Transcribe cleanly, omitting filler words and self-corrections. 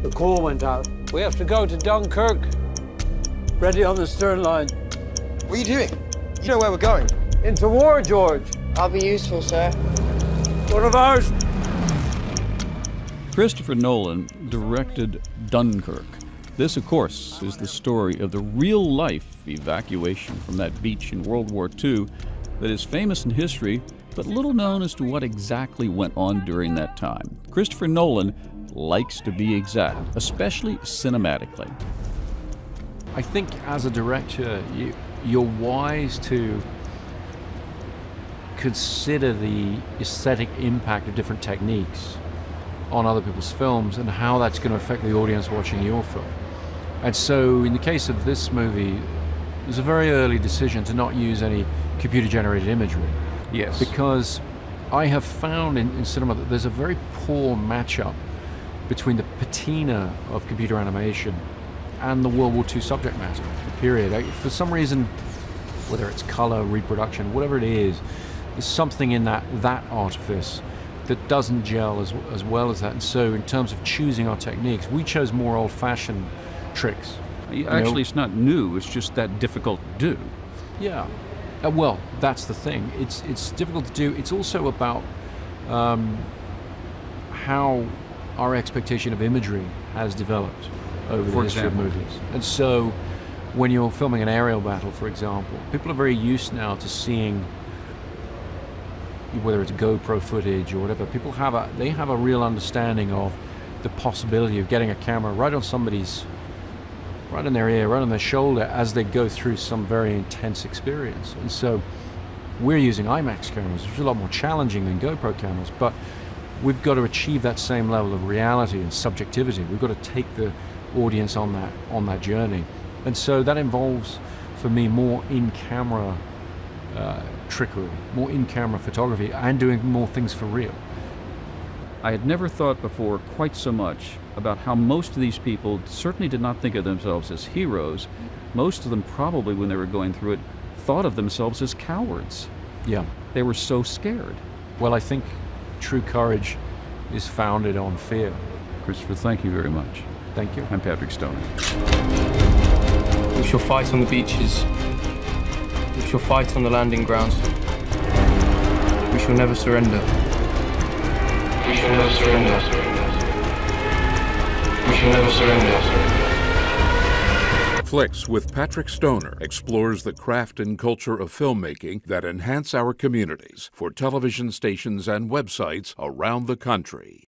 The coal went out. We have to go to Dunkirk. Ready on the stern line. What are you doing? You know where we're going. Into war, George. I'll be useful, sir. One of ours. Christopher Nolan directed Dunkirk. This, of course, is the story of the real-life evacuation from that beach in World War II that is famous in history, but little known as to what exactly went on during that time. Christopher Nolan likes to be exact, especially cinematically. I think as a director, you're wise to consider the aesthetic impact of different techniques on other people's films and how that's going to affect the audience watching your film. And so in the case of this movie, it was a very early decision to not use any computer-generated imagery. Yes. Because I have found in cinema that there's a very poor matchup between the patina of computer animation and the World War II subject matter, the period. For some reason, whether it's color, reproduction, whatever it is, there's something in that artifice that doesn't gel as well as that. And so in terms of choosing our techniques, we chose more old-fashioned tricks. Actually, it's not new, it's just that difficult to do. Yeah. Well, that's the thing. It's difficult to do. It's also about how our expectation of imagery has developed over the history of movies. And so when you're filming an aerial battle, for example, people are very used now to seeing, whether it's GoPro footage or whatever, they have a real understanding of the possibility of getting a camera right on somebody's, right in their ear, right on their shoulder as they go through some very intense experience. And so we're using IMAX cameras, which is a lot more challenging than GoPro cameras, but we've got to achieve that same level of reality and subjectivity. We've got to take the audience on that journey. And so that involves, for me, more in-camera trickery, more in-camera photography, and doing more things for real. I had never thought before quite so much about how most of these people certainly did not think of themselves as heroes. Most of them probably, when they were going through it, thought of themselves as cowards. Yeah. They were so scared. Well, I think true courage is founded on fear. Christopher, thank you very much. Thank you. I'm Patrick Stoner. We shall fight on the beaches. We shall fight on the landing grounds. We shall never surrender. We shall never surrender. We shall never surrender. Flicks with Patrick Stoner explores the craft and culture of filmmaking that enhance our communities for television stations and websites around the country.